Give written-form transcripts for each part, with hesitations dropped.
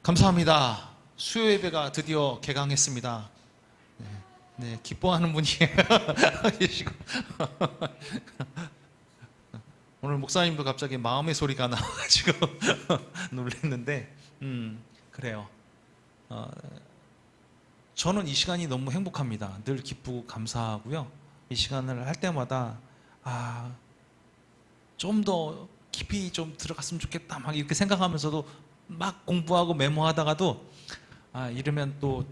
감사합니다. 수요 예배가 드디어 개강했습니다. 네, 기뻐하는 분이 계시고 오늘 목사님도 갑자기 마음의 소리가 나와가지고 놀랐는데 그래요. 저는 이 시간이 너무 행복합니다. 늘 기쁘고 감사하고요. 이 시간을 할 때마다 좀 더 깊이 좀 들어갔으면 좋겠다 막 이렇게 생각하면서도 막 공부하고 메모하다가도 이러면 또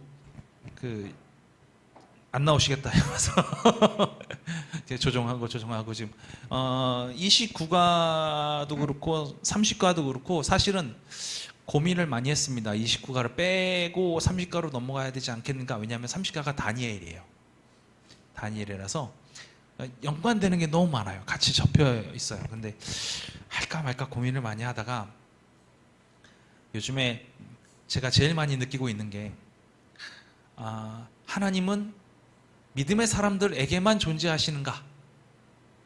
안 나오시겠다 해서 조정하고 지금 29가도 그렇고 30가도 그렇고 사실은 고민을 많이 했습니다. 29가를 빼고 30가로 넘어가야 되지 않겠는가. 왜냐하면 30가가 다니엘이에요. 다니엘이라서 연관되는 게 너무 많아요. 같이 접혀 있어요. 근데 할까 말까 고민을 많이 하다가 요즘에 제가 제일 많이 느끼고 있는 게 하나님은 믿음의 사람들에게만 존재하시는가?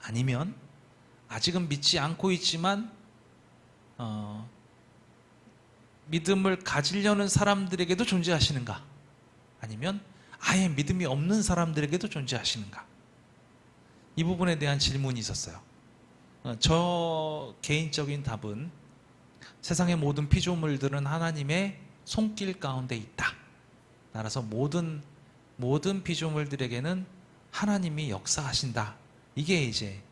아니면 아직은 믿지 않고 있지만 믿음을 가지려는 사람들에게도 존재하시는가? 아니면 아예 믿음이 없는 사람들에게도 존재하시는가? 이 부분에 대한 질문이 있었어요. 저 개인적인 답은 세상의 모든 피조물들은 하나님의 손길 가운데 있다. 따라서 모든 피조물들에게는 하나님이 역사하신다. 이게 이제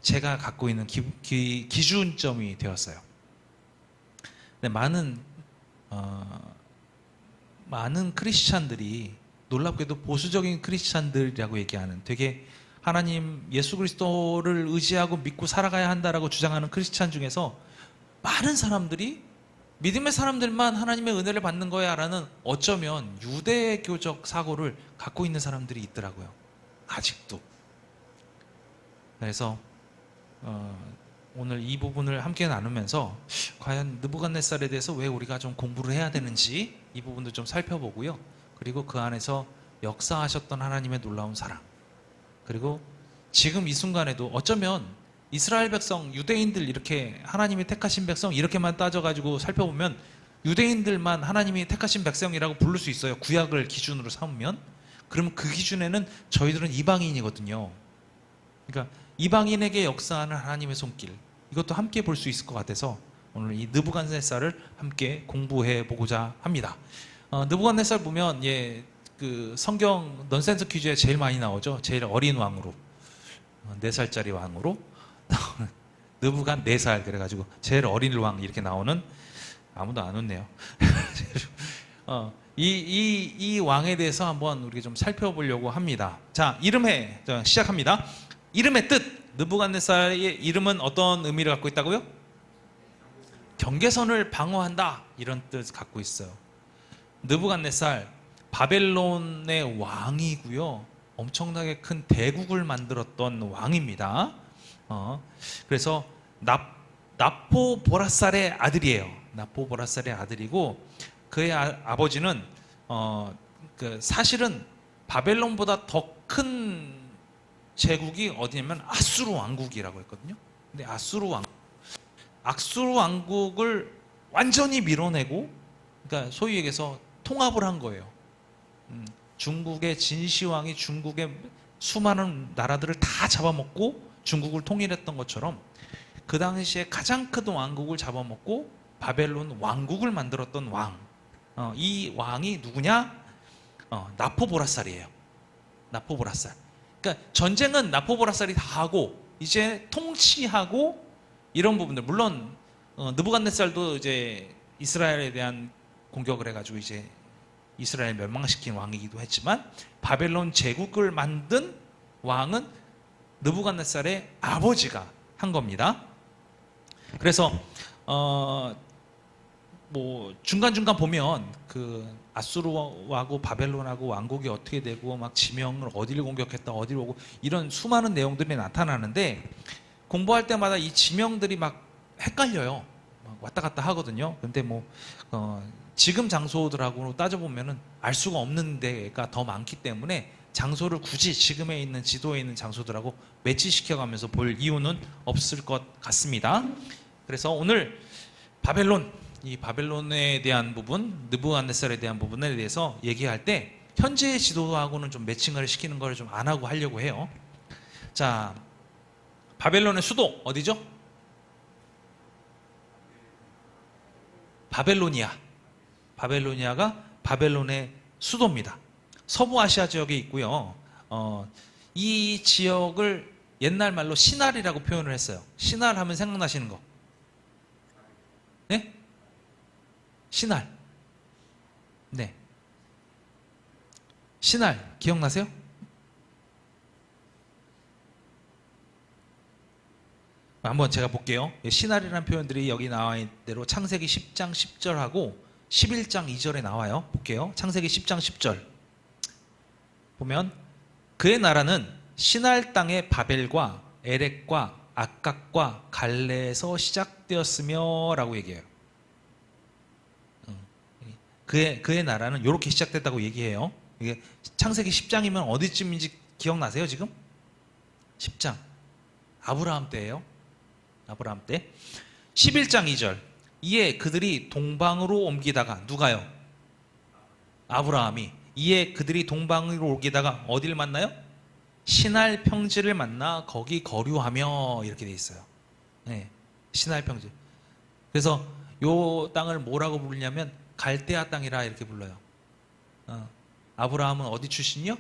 제가 갖고 있는 기준점이 되었어요. 근데 많은 크리스찬들이 놀랍게도 보수적인 크리스찬들이라고 얘기하는 되게 하나님 예수 그리스도를 의지하고 믿고 살아가야 한다라고 주장하는 크리스찬 중에서 많은 사람들이 믿음의 사람들만 하나님의 은혜를 받는 거야 라는 어쩌면 유대교적 사고를 갖고 있는 사람들이 있더라고요. 아직도. 그래서 오늘 이 부분을 함께 나누면서 과연 느부갓네살에 대해서 왜 우리가 좀 공부를 해야 되는지 이 부분도 좀 살펴보고요. 그리고 그 안에서 역사하셨던 하나님의 놀라운 사랑, 그리고 지금 이 순간에도 어쩌면 이스라엘 백성, 유대인들 이렇게 하나님이 택하신 백성 이렇게만 따져가지고 살펴보면 유대인들만 하나님이 택하신 백성이라고 부를 수 있어요. 구약을 기준으로 삼으면. 그러면 그 기준에는 저희들은 이방인이거든요. 그러니까 이방인에게 역사하는 하나님의 손길, 이것도 함께 볼 수 있을 것 같아서 오늘 이 느부갓네살을 함께 공부해 보고자 합니다. 느부갓네살 보면 그 성경 넌센스 퀴즈에 제일 많이 나오죠. 제일 어린 왕으로, 4살짜리 왕으로 느부갓 4살 그래가지고 제일 어린 왕 이렇게 나오는, 아무도 안 웃네요. 이 왕에 대해서 한번 우리가 좀 살펴보려고 합니다. 자, 이름해 시작합니다. 이름의 뜻, 느부갓네살의 이름은 어떤 의미를 갖고 있다고요? 경계선을 방어한다, 이런 뜻을 갖고 있어요. 느부갓네살 바벨론의 왕이고요. 엄청나게 큰 대국을 만들었던 왕입니다. 그래서 나포보라살의 아들이에요. 나포보라살의 아들이고 그의 아버지는 사실은 바벨론보다 더 큰 제국이 어디냐면 아수르 왕국이라고 했거든요. 근데 아수르 왕국을 완전히 밀어내고, 그러니까 소위 얘기해서 통합을 한 거예요. 중국의 진시황이 중국의 수많은 나라들을 다 잡아먹고 중국을 통일했던 것처럼 그 당시에 가장 큰 왕국을 잡아먹고 바벨론 왕국을 만들었던 왕. 이 왕이 누구냐? 나포보라살이에요. 나포보라살. 그러니까 전쟁은 나포보라살이 다 하고 이제 통치하고 이런 부분들. 물론 느부갓네살도 이제 이스라엘에 대한 공격을 해가지고 이제 이스라엘 멸망시킨 왕이기도 했지만 바벨론 제국을 만든 왕은 느부갓네살의 아버지가 한 겁니다. 그래서 중간중간 보면 그 아수르하고 바벨론하고 왕국이 어떻게 되고 막 지명을 어디를 공격했다 어디를 오고 이런 수많은 내용들이 나타나는데 공부할 때마다 이 지명들이 막 헷갈려요. 막 왔다 갔다 하거든요. 근데 지금 장소들하고 따져보면은 알 수가 없는 데가 더 많기 때문에 장소를 굳이 지금에 있는 지도에 있는 장소들하고 매치시켜가면서 볼 이유는 없을 것 같습니다. 그래서 오늘 바벨론, 이 바벨론에 대한 부분, 느부갓네살에 대한 부분에 대해서 얘기할 때 현재의 지도하고는 좀 매칭을 시키는 걸 좀 안 하고 하려고 해요. 자, 바벨론의 수도 어디죠? 바벨로니아. 바벨로니아가 바벨론의 수도입니다. 서부 아시아 지역에 있고요. 이 지역을 옛날 말로 시날이라고 표현을 했어요. 시날 하면 생각나시는 거? 네? 시날. 네. 시날 기억나세요? 한번 제가 볼게요. 시날이라는 표현들이 여기 나와 있는 대로 창세기 10장 10절하고 11장 2절에 나와요. 볼게요. 창세기 10장 10절 보면 그의 나라는 시날 땅의 바벨과 에렉과 악각과 갈레에서 시작되었으며 라고 얘기해요. 그의 나라는 이렇게 시작됐다고 얘기해요. 이게 창세기 10장이면 어디쯤인지 기억나세요 지금? 10장 아브라함 때예요. 아브라함 때. 11장 2절 이에 그들이 동방으로 옮기다가 누가요? 아브라함이. 이에 그들이 동방으로 옮기다가 어디를 만나요? 시날 평지를 만나 거기 거류하며 이렇게 돼 있어요. 네, 시날 평지. 그래서 요 땅을 뭐라고 부르냐면 갈대아 땅이라 이렇게 불러요. 아브라함은 어디 출신이요?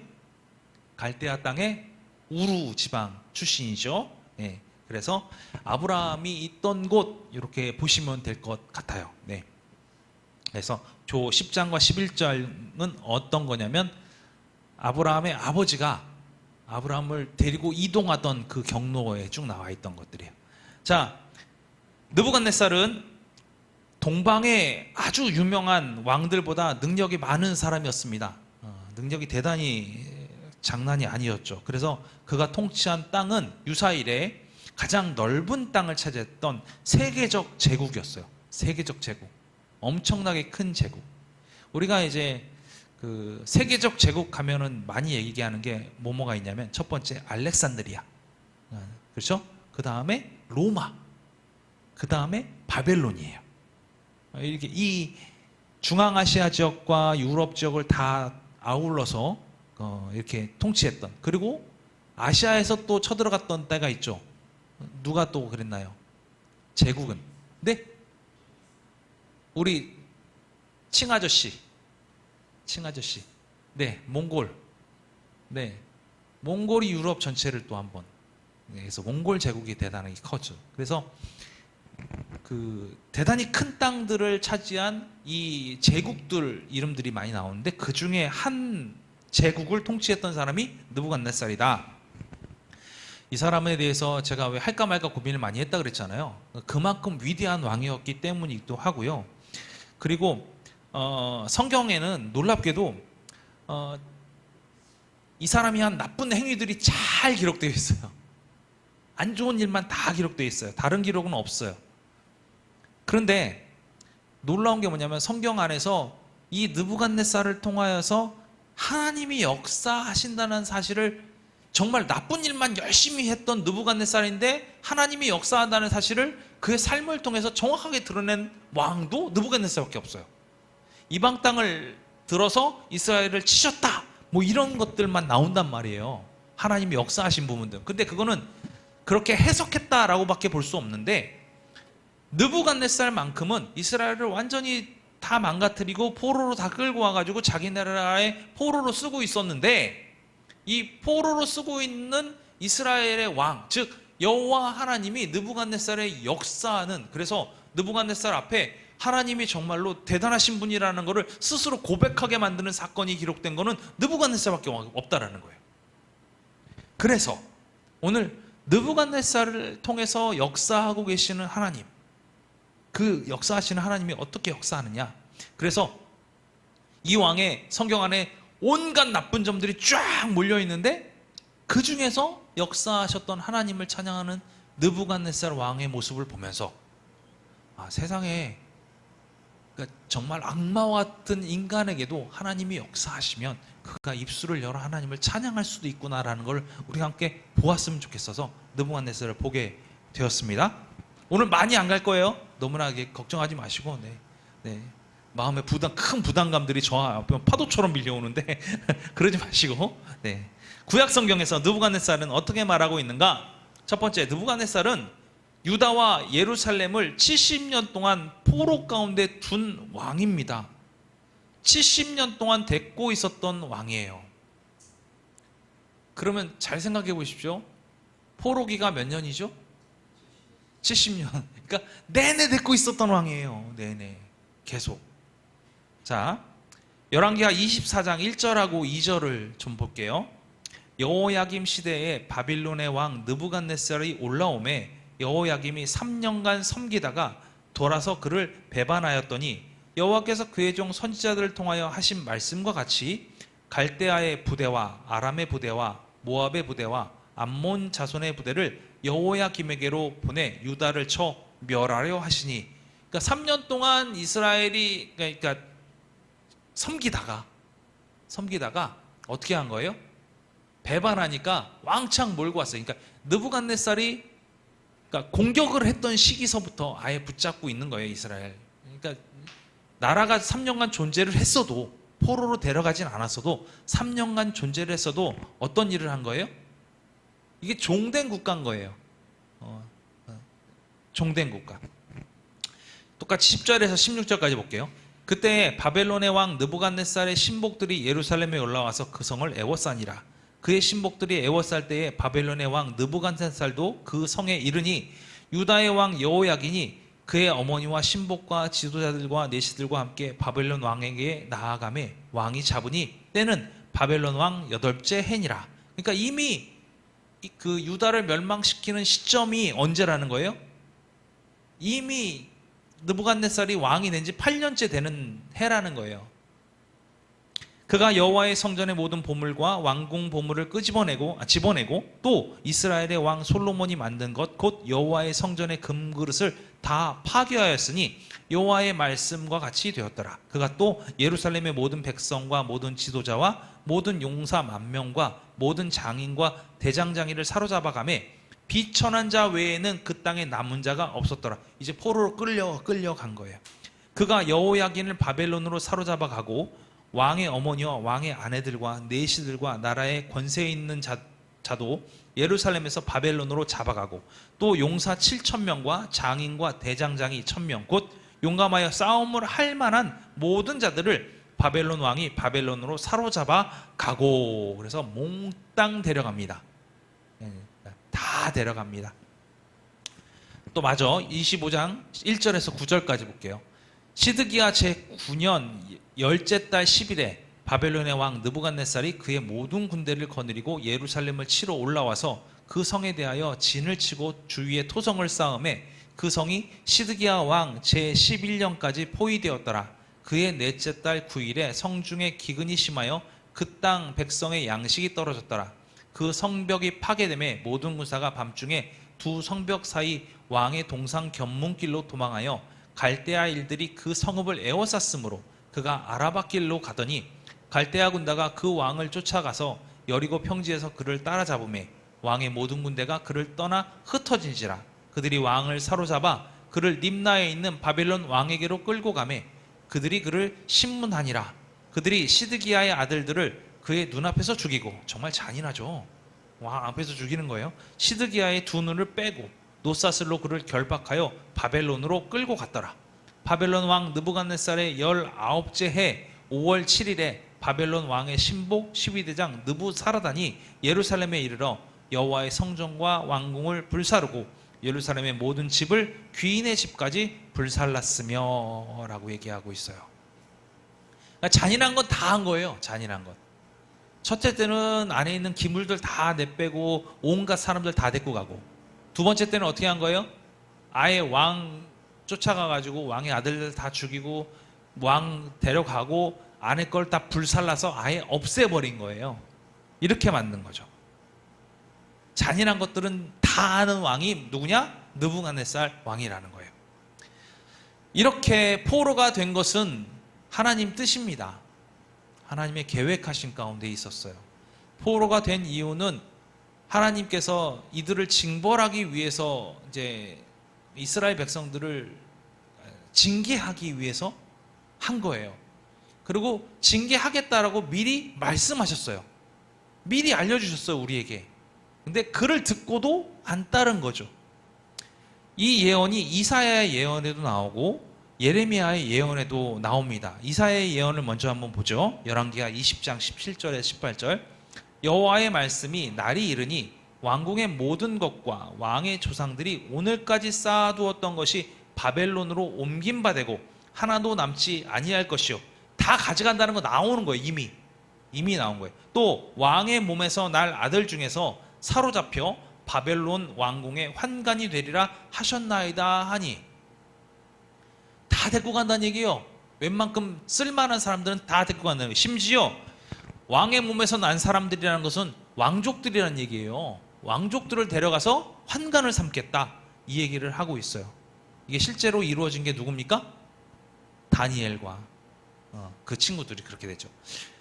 갈대아 땅의 우루 지방 출신이죠. 네, 그래서 아브라함이 있던 곳 이렇게 보시면 될 것 같아요. 네. 그래서 조 10장과 11절은 어떤 거냐면 아브라함의 아버지가 아브라함을 데리고 이동하던 그 경로에 쭉 나와 있던 것들이에요. 자, 느부갓네살은 동방의 아주 유명한 왕들보다 능력이 많은 사람이었습니다. 능력이 대단히 장난이 아니었죠. 그래서 그가 통치한 땅은 유사일에 가장 넓은 땅을 차지했던 세계적 제국이었어요. 세계적 제국. 엄청나게 큰 제국. 우리가 이제 그 세계적 제국 가면은 많이 얘기하는 게 뭐가 있냐면 첫 번째 알렉산드리아. 그렇죠? 그 다음에 로마. 그 다음에 바벨론이에요. 이렇게 이 중앙아시아 지역과 유럽 지역을 다 아울러서 이렇게 통치했던, 그리고 아시아에서 또 쳐들어갔던 때가 있죠. 누가 또 그랬나요? 제국은. 네? 우리 칭아저씨. 네, 몽골. 네, 몽골이 유럽 전체를 또 한번. 그래서 몽골 제국이 대단하게 컸죠. 그래서 그 대단히 큰 땅들을 차지한 이 제국들 이름들이 많이 나오는데 그 중에 한 제국을 통치했던 사람이 느부갓네살이다. 이 사람에 대해서 제가 왜 할까 말까 고민을 많이 했다 그랬잖아요. 그만큼 위대한 왕이었기 때문이기도 하고요. 그리고 성경에는 놀랍게도 이 사람이 한 나쁜 행위들이 잘 기록되어 있어요. 안 좋은 일만 다 기록되어 있어요. 다른 기록은 없어요. 그런데 놀라운 게 뭐냐면 성경 안에서 이 느부갓네살을 통하여서 하나님이 역사하신다는 사실을, 정말 나쁜 일만 열심히 했던 느부갓네살인데 하나님이 역사한다는 사실을 그의 삶을 통해서 정확하게 드러낸 왕도 느부갓네살밖에 없어요. 이방 땅을 들어서 이스라엘을 치셨다, 뭐 이런 것들만 나온단 말이에요. 하나님이 역사하신 부분들. 근데 그거는 그렇게 해석했다라고밖에 볼 수 없는데, 느부갓네살만큼은 이스라엘을 완전히 다 망가뜨리고 포로로 다 끌고 와가지고 자기 나라에 포로로 쓰고 있었는데, 이 포로로 쓰고 있는 이스라엘의 왕, 즉 여호와 하나님이 느부갓네살의 역사하는, 그래서 느부갓네살 앞에 하나님이 정말로 대단하신 분이라는 것을 스스로 고백하게 만드는 사건이 기록된 것은 느부갓네살밖에 없다라는 거예요. 그래서 오늘 느부갓네살을 통해서 역사하고 계시는 하나님, 그 역사하시는 하나님이 어떻게 역사하느냐. 그래서 이 왕의 성경 안에 온갖 나쁜 점들이 쫙 몰려있는데 그 중에서 역사하셨던 하나님을 찬양하는 느부갓네살 왕의 모습을 보면서 세상에 정말 악마와 같은 인간에게도 하나님이 역사하시면 그가 입술을 열어 하나님을 찬양할 수도 있구나라는 걸 우리가 함께 보았으면 좋겠어서 느부갓네살을 보게 되었습니다. 오늘 많이 안 갈 거예요. 너무나 걱정하지 마시고. 네. 네. 마음에 큰 부담감들이 저 앞에 파도처럼 밀려오는데 그러지 마시고. 네. 구약 성경에서 느부갓네살은 어떻게 말하고 있는가? 첫 번째, 느부갓네살은 유다와 예루살렘을 70년 동안 포로 가운데 둔 왕입니다. 70년 동안 데리고 있었던 왕이에요. 그러면 잘 생각해 보십시오. 포로기가 몇 년이죠? 70년. 그러니까 내내 데리고 있었던 왕이에요. 내내. 계속. 자, 열왕기하 24장 1절하고 2절을 좀 볼게요. 여호야김 시대에 바빌론의 왕 느부갓네살이 올라오매 여호야김이 3년간 섬기다가 돌아서 그를 배반하였더니 여호와께서 그의 종 선지자들을 통하여 하신 말씀과 같이 갈대아의 부대와 아람의 부대와 모압의 부대와 암몬 자손의 부대를 여호야김에게로 보내 유다를 쳐 멸하려 하시니, 그러니까 3년 동안 이스라엘이 그러니까 섬기다가 어떻게 한 거예요? 배반하니까 왕창 몰고 왔어요. 그러니까 느부갓네살이 그러니까 공격을 했던 시기서부터 아예 붙잡고 있는 거예요, 이스라엘. 그러니까 나라가 3년간 존재를 했어도, 포로로 데려가진 않았어도 3년간 존재를 했어도 어떤 일을 한 거예요? 이게 종된 국가인 거예요. 종된 국가. 똑같이 10절에서 16절까지 볼게요. 그때 바벨론의 왕 느부갓네살의 신복들이 예루살렘에 올라와서 그 성을 애워싸니라. 그의 신복들이 애워쌀 때에 바벨론의 왕 느부갓네살도 그 성에 이르니 유다의 왕 여호야긴이 그의 어머니와 신복과 지도자들과 내시들과 함께 바벨론 왕에게 나아가매 왕이 잡으니 때는 바벨론 왕 8째 해니라. 그러니까 이미 그 유다를 멸망시키는 시점이 언제라는 거예요? 이미 느부갓네살이 왕이 된 지 8년째 되는 해라는 거예요. 그가 여호와의 성전의 모든 보물과 왕궁 보물을 집어내고 또 이스라엘의 왕 솔로몬이 만든 것 곧 여호와의 성전의 금그릇을 다 파괴하였으니 여호와의 말씀과 같이 되었더라. 그가 또 예루살렘의 모든 백성과 모든 지도자와 모든 용사 10,000명과 모든 장인과 대장장이를 사로잡아가매 비천한 자 외에는 그 땅에 남은 자가 없었더라. 이제 포로로 끌려간 거예요. 그가 여호야긴을 바벨론으로 사로잡아 가고 왕의 어머니와 왕의 아내들과 내시들과 나라의 권세에 있는 자도 예루살렘에서 바벨론으로 잡아가고 또 용사 7,000명과 장인과 대장장이 1,000명 곧 용감하여 싸움을 할 만한 모든 자들을 바벨론 왕이 바벨론으로 사로잡아 가고, 그래서 몽땅 데려갑니다. 다 데려갑니다. 또 마저 25장 1절에서 9절까지 볼게요. 시드기야 제9년 10째 달 10일에 바벨론의 왕 느부갓네살이 그의 모든 군대를 거느리고 예루살렘을 치러 올라와서 그 성에 대하여 진을 치고 주위에 토성을 쌓음에 그 성이 시드기야 왕 제11년까지 포위되었더라. 그의 넷째 달 9일에 성중에 기근이 심하여 그 땅 백성의 양식이 떨어졌더라. 그 성벽이 파괴됨에 모든 군사가 밤중에 두 성벽 사이 왕의 동상 견문길로 도망하여 갈대아 일들이 그 성읍을 에워쌌으므로 그가 아라바 길로 가더니 갈대아 군대가 그 왕을 쫓아가서 여리고 평지에서 그를 따라잡음에 왕의 모든 군대가 그를 떠나 흩어진지라. 그들이 왕을 사로잡아 그를 림나에 있는 바벨론 왕에게로 끌고 가매 그들이 그를 신문하니라. 그들이 시드기야의 아들들을 그의 눈앞에서 죽이고, 정말 잔인하죠. 왕 앞에서 죽이는 거예요. 시드기야의 두 눈을 빼고 노사슬로 그를 결박하여 바벨론으로 끌고 갔더라. 바벨론 왕 느부갓네살의 19째 해 5월 7일에 바벨론 왕의 신복 12대장 느부사라단이 예루살렘에 이르러 여호와의 성전과 왕궁을 불사르고 예루살렘의 모든 집을 귀인의 집까지 불살랐으며 라고 얘기하고 있어요. 그러니까 잔인한 건 다 한 거예요. 잔인한 것. 첫째 때는 안에 있는 기물들 다 내빼고 온갖 사람들 다 데리고 가고, 두 번째 때는 어떻게 한 거예요? 아예 왕 쫓아가가지고 왕의 아들들 다 죽이고 왕 데려가고 안에 걸 다 불살라서 아예 없애버린 거예요. 이렇게 만든 거죠. 잔인한 것들은 다 아는 왕이 누구냐? 느부갓네살 왕이라는 거예요. 이렇게 포로가 된 것은 하나님 뜻입니다. 하나님의 계획하신 가운데 있었어요. 포로가 된 이유는 하나님께서 이들을 징벌하기 위해서, 이제 이스라엘 백성들을 징계하기 위해서 한 거예요. 그리고 징계하겠다라고 미리 말씀하셨어요. 미리 알려주셨어요, 우리에게. 근데 그를 듣고도 안 따른 거죠. 이 예언이 이사야의 예언에도 나오고 예레미야의 예언에도 나옵니다. 이사야의 예언을 먼저 한번 보죠. 열왕기하 20장 17절에 18절. 여호와의 말씀이 날이 이르니 왕궁의 모든 것과 왕의 조상들이 오늘까지 쌓아두었던 것이 바벨론으로 옮긴 바 되고 하나도 남지 아니할 것이요. 다 가져간다는 거 나오는 거예요. 이미 나온 거예요. 또 왕의 몸에서 날 아들 중에서 사로잡혀 바벨론 왕궁의 환관이 되리라 하셨나이다 하니, 다 데리고 간다는 얘기예요. 웬만큼 쓸만한 사람들은 다 데리고 간다는 거예요. 심지어 왕의 몸에서 난 사람들이라는 것은 왕족들이라는 얘기예요. 왕족들을 데려가서 환관을 삼겠다, 이 얘기를 하고 있어요. 이게 실제로 이루어진 게 누굽니까? 다니엘과 그 친구들이 그렇게 되죠.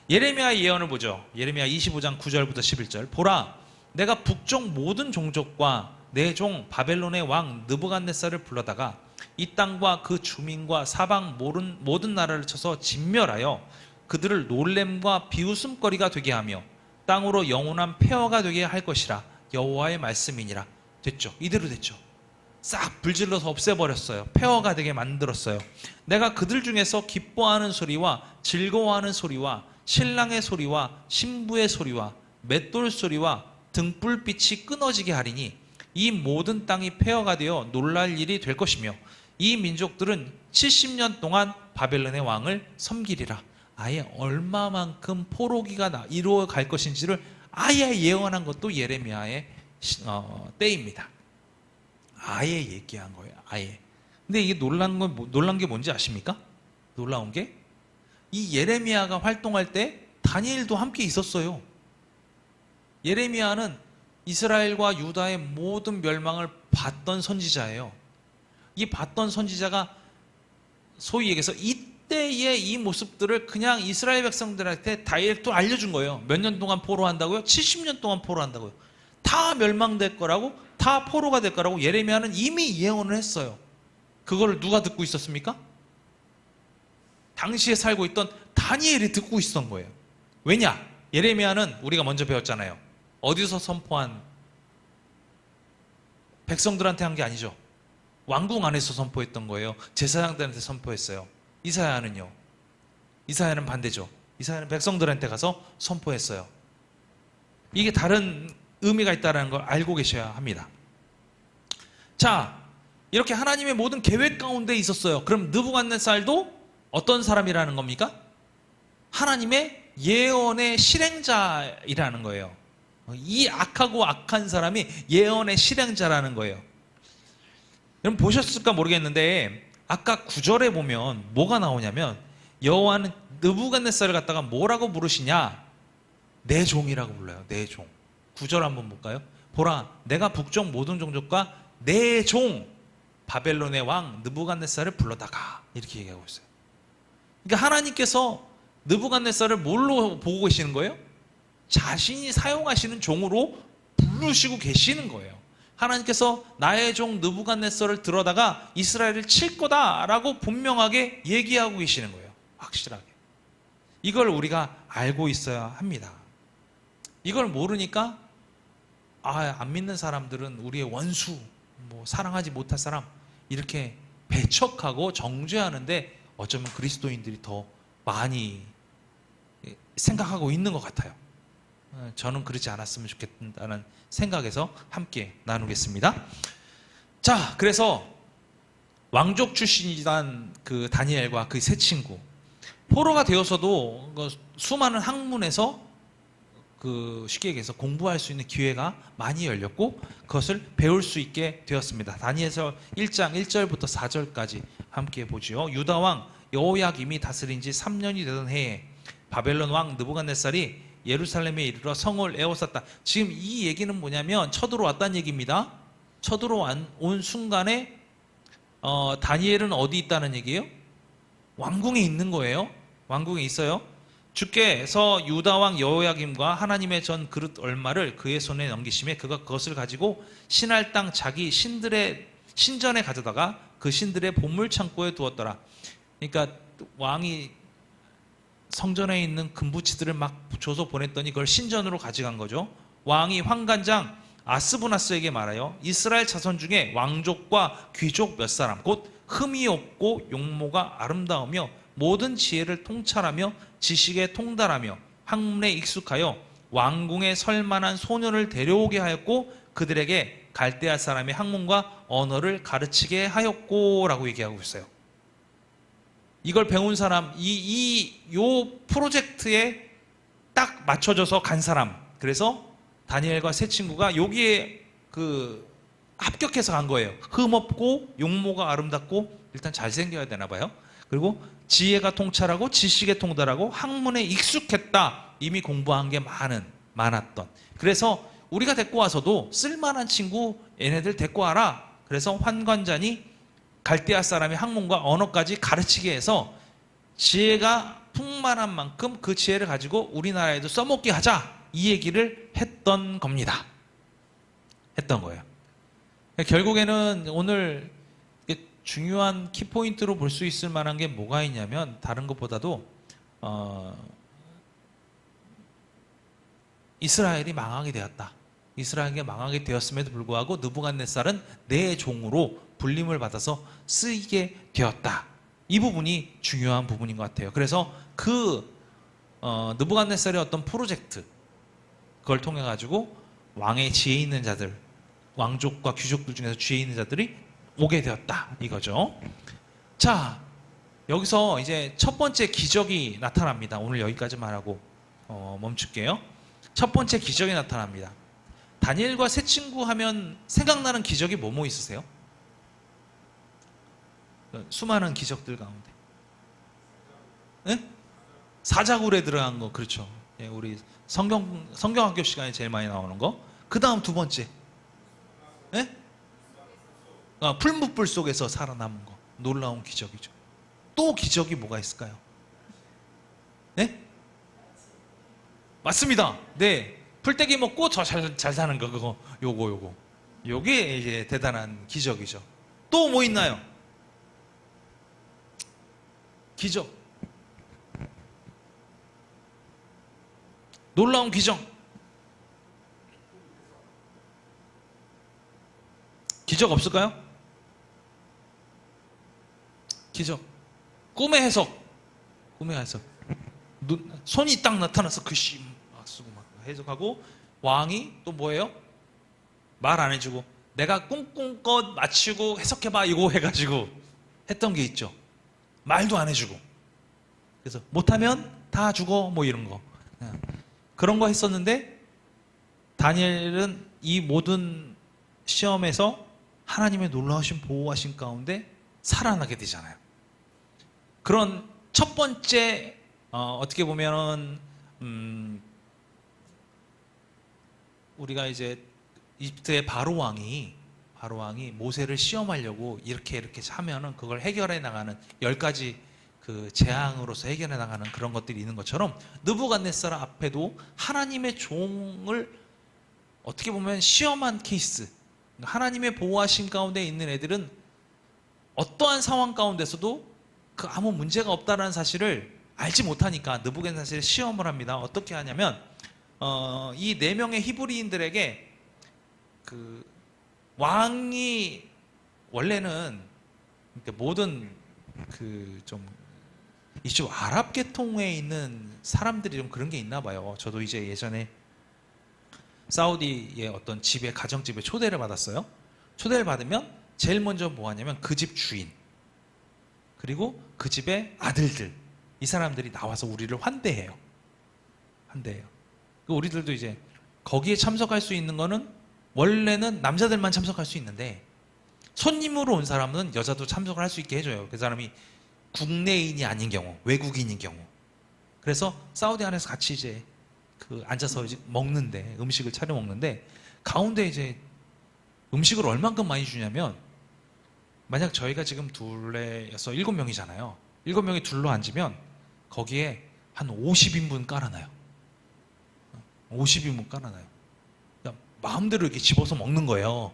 예레미야의 예언을 보죠. 예레미야 25장 9절부터 11절. 보라, 내가 북쪽 모든 종족과 내 종 바벨론의 왕 느부갓네살을 불러다가 이 땅과 그 주민과 사방 모든 나라를 쳐서 진멸하여 그들을 놀램과 비웃음거리가 되게 하며 땅으로 영원한 폐허가 되게 할 것이라 여호와의 말씀이니라. 됐죠. 이대로 됐죠. 싹 불질러서 없애버렸어요. 폐허가 되게 만들었어요. 내가 그들 중에서 기뻐하는 소리와 즐거워하는 소리와 신랑의 소리와 신부의 소리와 맷돌 소리와 등불빛이 끊어지게 하리니 이 모든 땅이 폐허가 되어 놀랄 일이 될 것이며 이 민족들은 70년 동안 바벨론의 왕을 섬기리라. 아예 얼마만큼 포로기가 이루어갈 것인지를 아예 예언한 것도 예레미야의 때입니다. 아예 얘기한 거예요. 아예. 근데 이게 놀란 게 뭔지 아십니까? 놀라운 게, 이 예레미야가 활동할 때 다니엘도 함께 있었어요. 예레미야는 이스라엘과 유다의 모든 멸망을 봤던 선지자예요. 이 봤던 선지자가 소위 얘기해서 이때의 이 모습들을 그냥 이스라엘 백성들한테 다이렉트 알려준 거예요. 몇 년 동안 포로한다고요? 70년 동안 포로한다고요. 다 멸망될 거라고, 다 포로가 될 거라고 예레미야는 이미 예언을 했어요. 그거를 누가 듣고 있었습니까? 당시에 살고 있던 다니엘이 듣고 있었던 거예요. 왜냐? 예레미야는 우리가 먼저 배웠잖아요. 어디서 선포한? 백성들한테 한 게 아니죠. 왕궁 안에서 선포했던 거예요. 제사장들한테 선포했어요. 이사야는요? 이사야는 반대죠. 이사야는 백성들한테 가서 선포했어요. 이게 다른 의미가 있다는 걸 알고 계셔야 합니다. 자, 이렇게 하나님의 모든 계획 가운데 있었어요. 그럼 느부갓네살도 어떤 사람이라는 겁니까? 하나님의 예언의 실행자이라는 거예요. 이 악하고 악한 사람이 예언의 실행자라는 거예요. 여러분 보셨을까 모르겠는데 아까 9절에 보면 뭐가 나오냐면, 여호와는 느부갓네살을 갖다가 뭐라고 부르시냐? 내 종이라고 불러요. 내 종. 9절 한번 볼까요? 보라, 내가 북쪽 모든 종족과 내 종 바벨론의 왕 느부갓네살을 불러다가, 이렇게 얘기하고 있어요. 그러니까 하나님께서 느부갓네살을 뭘로 보고 계시는 거예요? 자신이 사용하시는 종으로 부르시고 계시는 거예요. 하나님께서 나의 종 느부갓네살을 들어다가 이스라엘을 칠 거다라고 분명하게 얘기하고 계시는 거예요. 확실하게. 이걸 우리가 알고 있어야 합니다. 이걸 모르니까 안 믿는 사람들은 우리의 원수, 사랑하지 못할 사람, 이렇게 배척하고 정죄하는데 어쩌면 그리스도인들이 더 많이 생각하고 있는 것 같아요. 저는 그렇지 않았으면 좋겠다는 생각에서 함께 나누겠습니다. 자, 그래서 왕족 출신이던 그 다니엘과 그 세 친구, 포로가 되어서도 수많은 학문에서 쉽게 얘기해서 공부할 수 있는 기회가 많이 열렸고 그것을 배울 수 있게 되었습니다. 다니엘서 1장 1절부터 4절까지 함께 보죠. 유다 왕 여호야김이 다스린 지 3년이 되던 해에 바벨론 왕 느부갓네살이 예루살렘에 이르러 성을 에워쌌다. 지금 이 얘기는 뭐냐면 쳐들어왔다는 얘기입니다. 쳐들어온 순간에 다니엘은 어디 있다는 얘기예요? 왕궁에 있는 거예요. 왕궁에 있어요. 주께서 유다 왕 여호야김과 하나님의 전 그릇 얼마를 그의 손에 넘기심에 그가 그것을 가지고 신할 땅 자기 신전에 가져다가 그 신들의 보물 창고에 두었더라. 그러니까 왕이 성전에 있는 금부치들을 막 줘서 보냈더니 그걸 신전으로 가져간 거죠. 왕이 환관장 아스부나스에게 말하여 이스라엘 자손 중에 왕족과 귀족 몇 사람 곧 흠이 없고 용모가 아름다우며 모든 지혜를 통찰하며 지식에 통달하며 학문에 익숙하여 왕궁에 설 만한 소년을 데려오게 하였고 그들에게 갈대아 사람의 학문과 언어를 가르치게 하였고 라고 얘기하고 있어요. 이걸 배운 사람, 요 프로젝트에 딱 맞춰져서 간 사람. 그래서 다니엘과 세 친구가 여기에 합격해서 간 거예요. 흠없고 용모가 아름답고 일단 잘생겨야 되나 봐요. 그리고 지혜가 통찰하고 지식에 통달하고 학문에 익숙했다. 이미 공부한 게 많았던. 그래서 우리가 데리고 와서도 쓸만한 친구 얘네들 데리고 와라. 그래서 환관장이 갈대아 사람의 학문과 언어까지 가르치게 해서 지혜가 풍만한 만큼 그 지혜를 가지고 우리나라에도 써먹게 하자. 이 얘기를 했던 겁니다. 했던 거예요. 결국에는 오늘 중요한 키포인트로 볼 수 있을 만한 게 뭐가 있냐면 다른 것보다도 이스라엘이 망하게 되었다. 이스라엘이 망하게 되었음에도 불구하고 느부갓네살은 내 종으로 불림을 받아서 쓰이게 되었다. 이 부분이 중요한 부분인 것 같아요. 그래서 느부갓네살의 어떤 프로젝트 그걸 통해 가지고 왕의 지혜 있는 자들, 왕족과 귀족들 중에서 지혜 있는 자들이 오게 되었다 이거죠. 자, 여기서 이제 첫 번째 기적이 나타납니다. 오늘 여기까지만 하고 멈출게요. 첫 번째 기적이 나타납니다. 다니엘과 세 친구 하면 생각나는 기적이 뭐뭐 있으세요? 수많은 기적들 가운데. 네? 사자굴에 들어간 거, 그렇죠. 예, 우리 성경학교 시간에 제일 많이 나오는 거. 그 다음 두 번째. 네? 풀무불 속에서 살아남은 거. 놀라운 기적이죠. 또 기적이 뭐가 있을까요? 네? 맞습니다. 네. 풀떼기 먹고 저 잘 사는 거, 그거. 요거. 요게 이제 대단한 기적이죠. 또 뭐 있나요? 기적. 놀라운 기적. 기적 없을까요? 기적. 꿈의 해석. 손이 딱 나타나서 글씨 막 쓰고 막 해석하고 왕이 또 뭐예요? 말 안 해주고 내가 꿈꾼 맞추고 해석해봐 이거 해가지고 했던 게 있죠. 말도 안 해주고 그래서 못하면 다 죽어 뭐 이런 거 그런 거 했었는데 다니엘은 이 모든 시험에서 하나님의 놀라우신 보호하신 가운데 살아나게 되잖아요. 그런 첫 번째 어떻게 보면은 우리가 이제 이집트의 바로 왕이 모세를 시험하려고 이렇게 하면은 그걸 해결해 나가는 10가지 그 재앙으로서 해결해 나가는 그런 것들이 있는 것처럼 느부갓네살 앞에도 하나님의 종을 어떻게 보면 시험한 케이스. 하나님의 보호하신 가운데 있는 애들은 어떠한 상황 가운데서도 그 아무 문제가 없다는 사실을 알지 못하니까 느부갓네살이 시험을 합니다. 어떻게 하냐면 이 4명의 히브리인들에게 그 왕이 원래는 모든 그 좀 이쪽 아랍 계통에 있는 사람들이 좀 그런 게 있나 봐요. 저도 이제 예전에 사우디의 어떤 집에 가정집에 초대를 받았어요. 초대를 받으면 제일 먼저 뭐 하냐면 그 집 주인 그리고 그 집의 아들들 이 사람들이 나와서 우리를 환대해요. 우리들도 이제 거기에 참석할 수 있는 거는 원래는 남자들만 참석할 수 있는데 손님으로 온 사람은 여자도 참석을 할 수 있게 해줘요. 그 사람이 국내인이 아닌 경우, 외국인인 경우. 그래서 사우디 안에서 같이 이제 앉아서 이제 먹는데 음식을 차려 먹는데 가운데 이제 음식을 얼만큼 많이 주냐면 만약 저희가 지금 둘레여서 7명이잖아요. 7명이 둘러 앉으면 거기에 한 50인분 깔아놔요. 50인분 깔아놔요. 그러니까 마음대로 이렇게 집어서 먹는 거예요.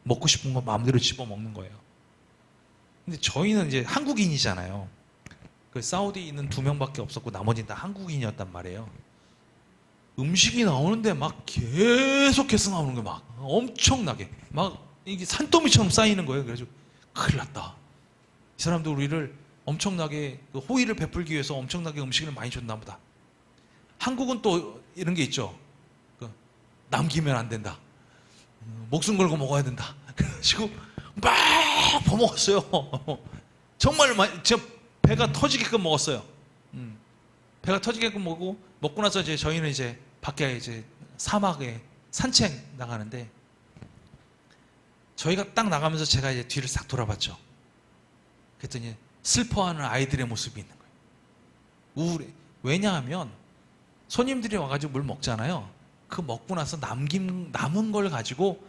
먹고 싶은 거 마음대로 집어 먹는 거예요. 근데 저희는 이제 한국인이잖아요. 그 사우디에 있는 2명밖에 없었고 나머지는 다 한국인이었단 말이에요. 음식이 나오는데 막 계속해서 나오는 거예요. 막 엄청나게 막 이게 산더미처럼 쌓이는 거예요. 그래가지고 큰일 났다. 이 사람들 우리를 엄청나게 그 호의를 베풀기 위해서 엄청나게 음식을 많이 줬나 보다. 한국은 또 이런 게 있죠. 그 남기면 안 된다. 목숨 걸고 먹어야 된다. 그래가지고 막 퍼먹었어요. 정말 많이, 진짜 배가 터지게끔 먹었어요. 배가 터지게끔 먹고 나서 이제 저희는 이제 밖에 이제 사막에 산책 나가는데, 저희가 딱 나가면서 제가 이제 뒤를 싹 돌아봤죠. 그랬더니 슬퍼하는 아이들의 모습이 있는 거예요. 우울해. 왜냐하면 손님들이 와가지고 물 먹잖아요. 그 먹고 나서 남은 걸 가지고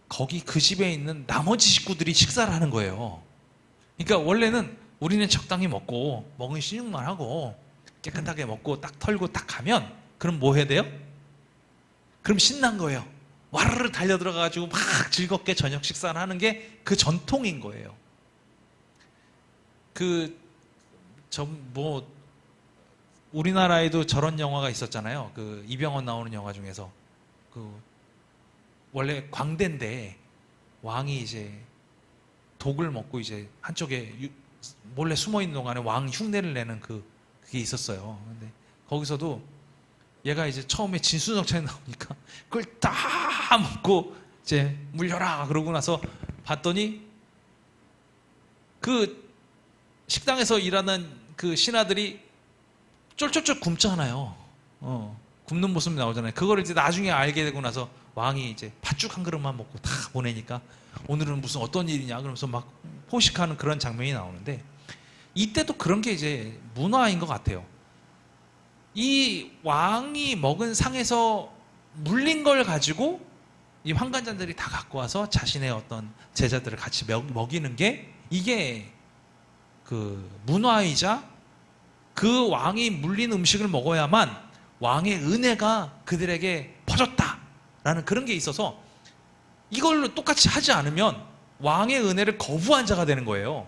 거기 그 집에 있는 나머지 식구들이 식사를 하는 거예요. 그러니까 원래는 우리는 적당히 먹고 먹은 신용만 하고 깨끗하게 먹고 딱 털고 딱 가면, 그럼 뭐 해야 돼요? 그럼 신난 거예요. 와르르 달려들어가지고 막 즐겁게 저녁 식사를 하는 게 그 전통인 거예요. 우리나라에도 저런 영화가 있었잖아요. 그 이병헌 나오는 영화 중에서 원래 광대인데 왕이 이제 독을 먹고 이제 한쪽에 몰래 숨어 있는 동안에 왕 흉내를 내는 그게 있었어요. 근데 거기서도 얘가 이제 처음에 진수성찬에 나오니까 그걸 다 먹고 이제 물려라 그러고 나서 봤더니 그 식당에서 일하는 그 신하들이 쫄쫄쫄 굶잖아요. 굶는 모습이 나오잖아요. 그거를 이제 나중에 알게 되고 나서 왕이 이제 팥죽 한 그릇만 먹고 다 보내니까 오늘은 무슨 어떤 일이냐 그러면서 막 포식하는 그런 장면이 나오는데, 이때도 그런 게 이제 문화인 것 같아요. 이 왕이 먹은 상에서 물린 걸 가지고 이 환관자들이 다 갖고 와서 자신의 어떤 제자들을 같이 먹이는 게, 이게 그 문화이자 그 왕이 물린 음식을 먹어야만 왕의 은혜가 그들에게 퍼졌다라는 그런 게 있어서, 이걸로 똑같이 하지 않으면 왕의 은혜를 거부한 자가 되는 거예요.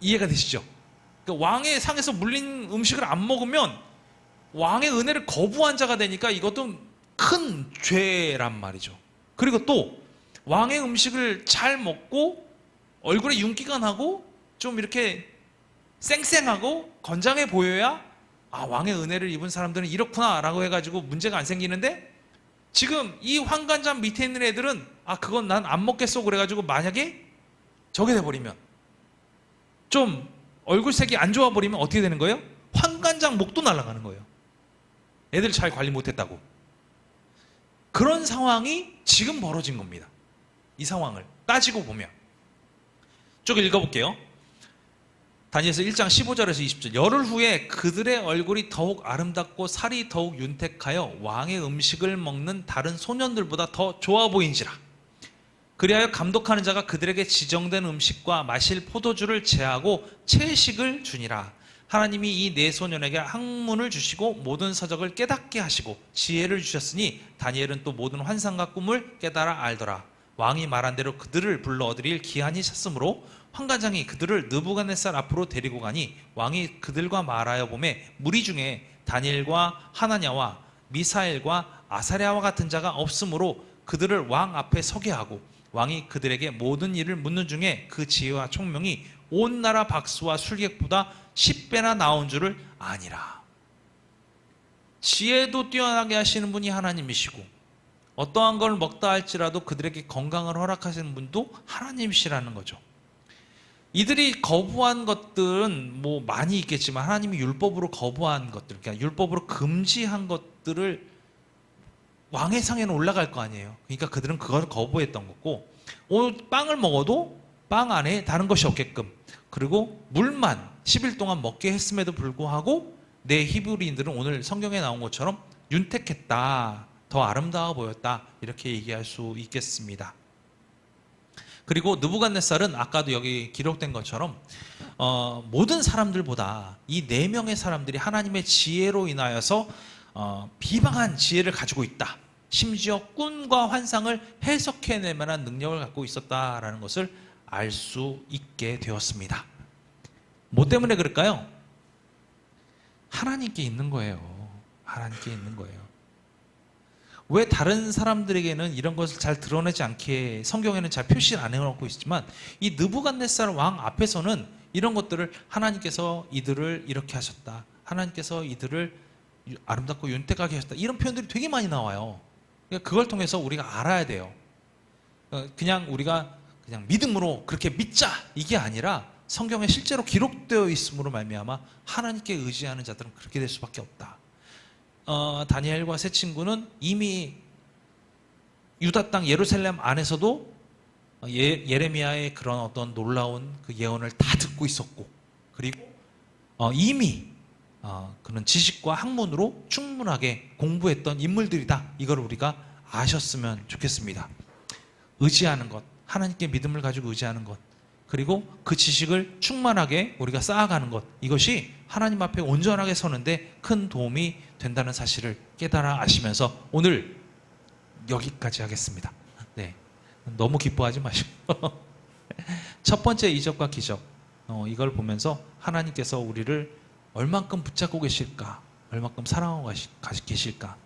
이해가 되시죠? 그러니까 왕의 상에서 물린 음식을 안 먹으면 왕의 은혜를 거부한 자가 되니까 이것도 큰 죄란 말이죠. 그리고 또 왕의 음식을 잘 먹고 얼굴에 윤기가 나고 좀 이렇게 쌩쌩하고 건장해 보여야 왕의 은혜를 입은 사람들은 이렇구나 라고 해가지고 문제가 안 생기는데, 지금 이 환관장 밑에 있는 애들은 그건 난 안 먹겠어 그래가지고 만약에 저게 돼버리면, 좀 얼굴색이 안 좋아 버리면 어떻게 되는 거예요? 환관장 목도 날아가는 거예요. 애들 잘 관리 못했다고. 그런 상황이 지금 벌어진 겁니다. 이 상황을 따지고 보면 쭉 읽어볼게요. 다니엘서 1장 15절에서 20절. 열흘 후에 그들의 얼굴이 더욱 아름답고 살이 더욱 윤택하여 왕의 음식을 먹는 다른 소년들보다 더 좋아 보인지라. 그리하여 감독하는 자가 그들에게 지정된 음식과 마실 포도주를 제하고 채식을 주니라. 하나님이 이 네 소년에게 학문을 주시고 모든 서적을 깨닫게 하시고 지혜를 주셨으니 다니엘은 또 모든 환상과 꿈을 깨달아 알더라. 왕이 말한 대로 그들을 불러 얻으릴 기한이 찼으므로 환관장이 그들을 느부갓네살 앞으로 데리고 가니, 왕이 그들과 말하여 보매 무리 중에 다니엘과 하나냐와 미사엘과 아사랴와 같은 자가 없으므로 그들을 왕 앞에 서게 하고, 왕이 그들에게 모든 일을 묻는 중에 그 지혜와 총명이 온 나라 박수와 술객보다 10배나 나온 줄을 아니라. 지혜도 뛰어나게 하시는 분이 하나님이시고 어떠한 걸 먹다 할지라도 그들에게 건강을 허락하시는 분도 하나님이시라는 거죠. 이들이 거부한 것들은 뭐 많이 있겠지만, 하나님이 율법으로 거부한 것들, 그러니까 율법으로 금지한 것들을 왕의 상에는 올라갈 거 아니에요. 그러니까 그들은 그걸 거부했던 거고, 오늘 빵을 먹어도 빵 안에 다른 것이 없게끔, 그리고 물만 10일 동안 먹게 했음에도 불구하고 내 히브리인들은 오늘 성경에 나온 것처럼 윤택했다, 더 아름다워 보였다, 이렇게 얘기할 수 있겠습니다. 그리고 느부갓네살은 아까도 여기 기록된 것처럼 모든 사람들보다 이 4명의 사람들이 하나님의 지혜로 인하여서 비방한 지혜를 가지고 있다. 심지어 꿈과 환상을 해석해낼 만한 능력을 갖고 있었다라는 것을 알 수 있게 되었습니다. 뭐 때문에 그럴까요? 하나님께 있는 거예요. 하나님께 있는 거예요. 왜 다른 사람들에게는 이런 것을 잘 드러내지 않게 성경에는 잘 표시를 안 해놓고 있지만 이 느부갓네살 왕 앞에서는 이런 것들을 하나님께서 이들을 이렇게 하셨다. 하나님께서 이들을 아름답고 윤택하게 하셨다. 이런 표현들이 되게 많이 나와요. 그러니까 그걸 통해서 우리가 알아야 돼요. 그냥 우리가 그냥 믿음으로 그렇게 믿자 이게 아니라 성경에 실제로 기록되어 있음으로 말미암아 하나님께 의지하는 자들은 그렇게 될 수밖에 없다. 다니엘과 세 친구는 이미 유다 땅 예루살렘 안에서도 예레미야의 그런 어떤 놀라운 그 예언을 다 듣고 있었고, 그리고 이미 그런 지식과 학문으로 충분하게 공부했던 인물들이다. 이걸 우리가 아셨으면 좋겠습니다. 의지하는 것, 하나님께 믿음을 가지고 의지하는 것, 그리고 그 지식을 충만하게 우리가 쌓아가는 것, 이것이 하나님 앞에 온전하게 서는데 큰 도움이 된다는 사실을 깨달아 아시면서 오늘 여기까지 하겠습니다. 네, 너무 기뻐하지 마시고 첫 번째 이적과 기적, 이걸 보면서 하나님께서 우리를 얼만큼 붙잡고 계실까, 얼만큼 사랑하고 계실까.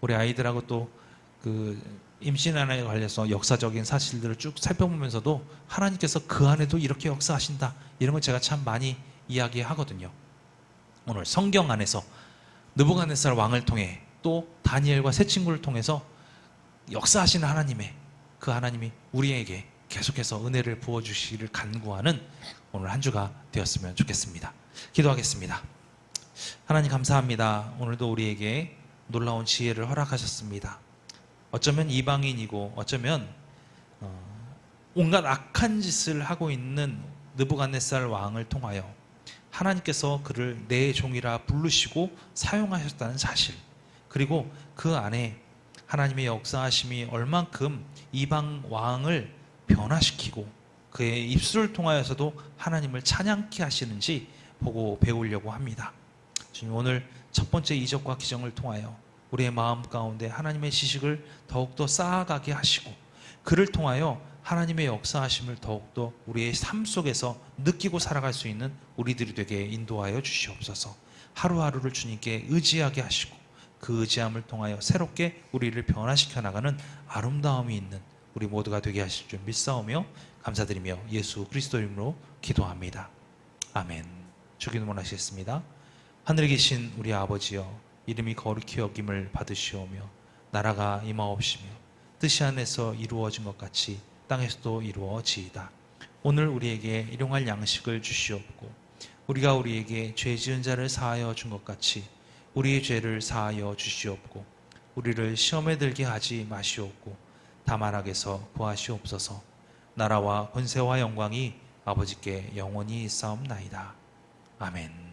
우리 아이들하고 또 그 임신안에 관해서 역사적인 사실들을 쭉 살펴보면서도 하나님께서 그 안에도 이렇게 역사하신다, 이런 걸 제가 참 많이 이야기하거든요. 오늘 성경 안에서 느부갓네살 왕을 통해 또 다니엘과 세 친구를 통해서 역사하시는 하나님의 그 하나님이 우리에게 계속해서 은혜를 부어주시기를 간구하는 오늘 한 주가 되었으면 좋겠습니다. 기도하겠습니다. 하나님 감사합니다. 오늘도 우리에게 놀라운 지혜를 허락하셨습니다. 어쩌면 이방인이고 어쩌면 온갖 악한 짓을 하고 있는 느부갓네살 왕을 통하여 하나님께서 그를 내 종이라 부르시고 사용하셨다는 사실, 그리고 그 안에 하나님의 역사하심이 얼만큼 이방 왕을 변화시키고 그의 입술을 통하여서도 하나님을 찬양케 하시는지 보고 배우려고 합니다. 주님, 오늘 첫 번째 이적과 기적을 통하여 우리의 마음 가운데 하나님의 지식을 더욱더 쌓아가게 하시고 그를 통하여 하나님의 역사하심을 더욱더 우리의 삶 속에서 느끼고 살아갈 수 있는 우리들이 되게 인도하여 주시옵소서. 하루하루를 주님께 의지하게 하시고 그 의지함을 통하여 새롭게 우리를 변화시켜 나가는 아름다움이 있는 우리 모두가 되게 하실 줄 믿사오며 감사드리며 예수 그리스도 이름으로 기도합니다. 아멘. 주기도 원하시겠습니다. 하늘에 계신 우리 아버지여, 이름이 거룩히 여김을 받으시오며 나라가 임하옵시며 뜻이 하늘에서 이루어진 것 같이 땅에서도 이루어지이다. 오늘 우리에게 일용할 양식을 주시옵고 우리가 우리에게 죄 지은 자를 사하여 준 것 같이 우리의 죄를 사하여 주시옵고 우리를 시험에 들게 하지 마시옵고 다만 악에서 구하시옵소서. 나라와 권세와 영광이 아버지께 영원히 있사옵나이다. 아멘.